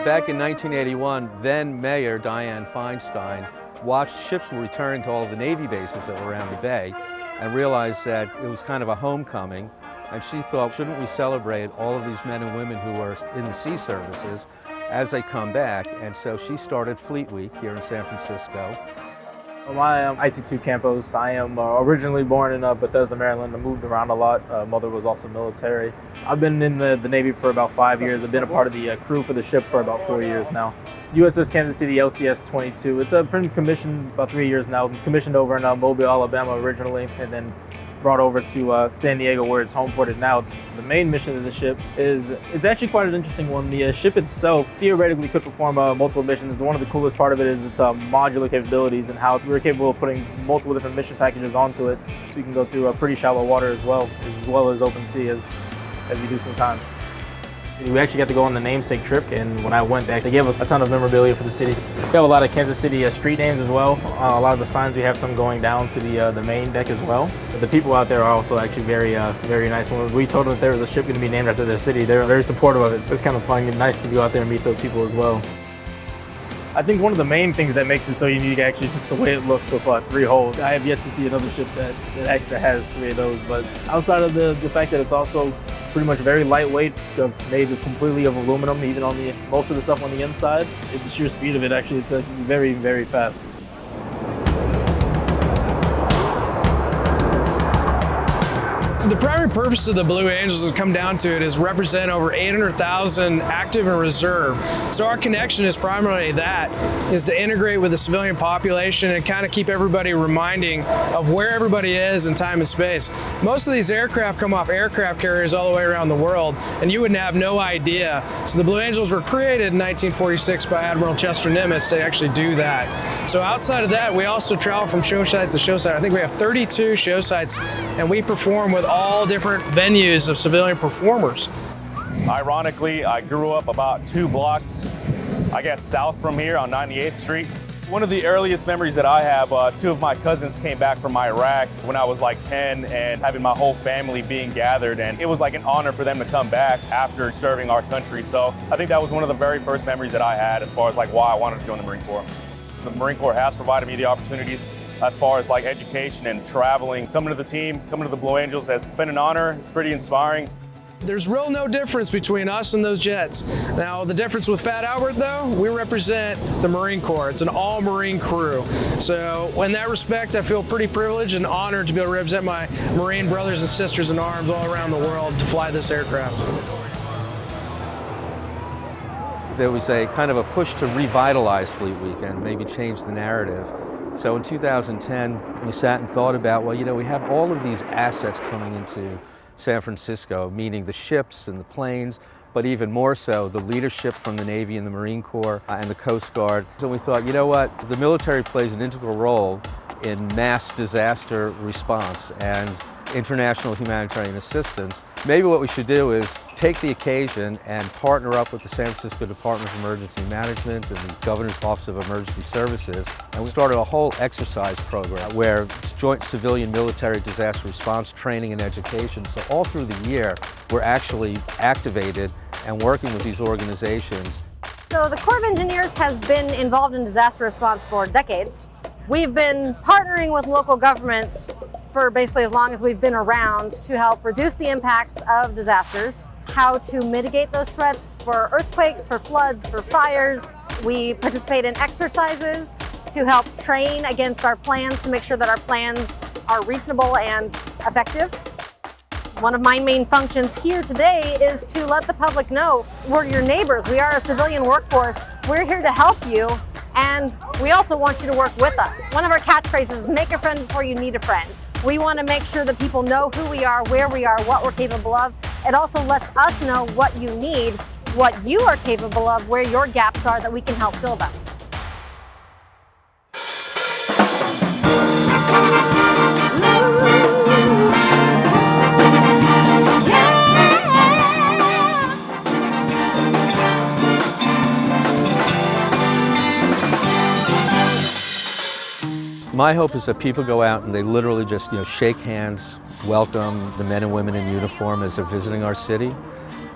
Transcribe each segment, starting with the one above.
Back in 1981, then Mayor Diane Feinstein watched ships return to all of the Navy bases that were around the bay and realized that it was kind of a homecoming. And she thought, shouldn't we celebrate all of these men and women who are in the sea services as they come back? And so she started Fleet Week here in San Francisco. I am IT2 Campos. I am originally born in Bethesda, Maryland. I moved around a lot. Mother was also military. I've been in the Navy for about 5 years. I've been a part of the crew for the ship for about 4 years now. USS Kansas City LCS 22. It's been commissioned about 3 years now. Commissioned over in Mobile, Alabama originally, and then brought over to San Diego where it's homeported now. The main mission of the ship it's actually quite an interesting one. The ship itself theoretically could perform multiple missions. One of the coolest part of it is its modular capabilities and how we're capable of putting multiple different mission packages onto it. So we can go through pretty shallow water as well as open sea as we do sometimes. We actually got to go on the namesake trip, and when I went back, they gave us a ton of memorabilia for the cities. We have a lot of Kansas City street names as well. A lot of the signs, we have some going down to the main deck as well. But the people out there are also actually very nice. When we told them that there was a ship going to be named after their city, they're very supportive of it. So it's kind of fun and nice to go out there and meet those people as well. I think one of the main things that makes it so unique actually is just the way it looks with 3 holes. I have yet to see another ship that actually has 3 of those, but outside of the fact that it's also pretty much very lightweight, made completely of aluminum, even on most of the stuff on the inside. The sheer speed of it actually is very, very fast. The primary purpose of the Blue Angels, to come down to it, is represent over 800,000 active and reserve. So our connection is primarily is to integrate with the civilian population and kind of keep everybody reminding of where everybody is in time and space. Most of these aircraft come off aircraft carriers all the way around the world, and you would have no idea. So the Blue Angels were created in 1946 by Admiral Chester Nimitz to actually do that. So outside of that, we also travel from show site to show site. I think we have 32 show sites, and we perform with all different venues of civilian performers. Ironically, I grew up about 2 blocks, I guess, south from here on 98th Street. One of the earliest memories that I have, 2 of my cousins came back from Iraq when I was like 10, and having my whole family being gathered, and it was like an honor for them to come back after serving our country. So I think that was one of the very first memories that I had as far as like why I wanted to join the Marine Corps. The Marine Corps has provided me the opportunities as far as like education and traveling. Coming to the team, coming to the Blue Angels has been an honor. It's pretty inspiring. There's no difference between us and those jets. Now, the difference with Fat Albert, though, we represent the Marine Corps. It's an all-Marine crew. So in that respect, I feel pretty privileged and honored to be able to represent my Marine brothers and sisters in arms all around the world to fly this aircraft. There was a kind of a push to revitalize Fleet Week and maybe change the narrative. So in 2010, we sat and thought about, well, you know, we have all of these assets coming into San Francisco, meaning the ships and the planes, but even more so, the leadership from the Navy and the Marine Corps and the Coast Guard. So we thought, you know what, the military plays an integral role in mass disaster response and international humanitarian assistance. Maybe what we should do is take the occasion and partner up with the San Francisco Department of Emergency Management and the Governor's Office of Emergency Services. And we started a whole exercise program where it's joint civilian military disaster response training and education. So all through the year, we're actually activated and working with these organizations. So the Corps of Engineers has been involved in disaster response for decades. We've been partnering with local governments for basically as long as we've been around to help reduce the impacts of disasters, how to mitigate those threats for earthquakes, for floods, for fires. We participate in exercises to help train against our plans to make sure that our plans are reasonable and effective. One of my main functions here today is to let the public know we're your neighbors. We are a civilian workforce. We're here to help you, and we also want you to work with us. One of our catchphrases is make a friend before you need a friend. We want to make sure that people know who we are, where we are, what we're capable of. It also lets us know what you need, what you are capable of, where your gaps are, that we can help fill them. My hope is that people go out and they literally just, shake hands, welcome the men and women in uniform as they're visiting our city.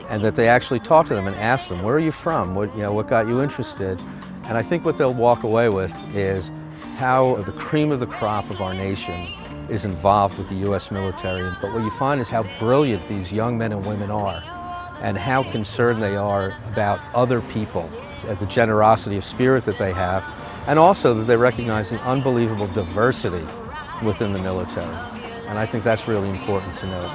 and that they actually talk to them and ask them, where are you from? What got you interested? And I think what they'll walk away with is how the cream of the crop of our nation is involved with the U.S. military. But what you find is how brilliant these young men and women are and how concerned they are about other people, the generosity of spirit that they have, and also that they recognize the unbelievable diversity within the military. And I think that's really important to note.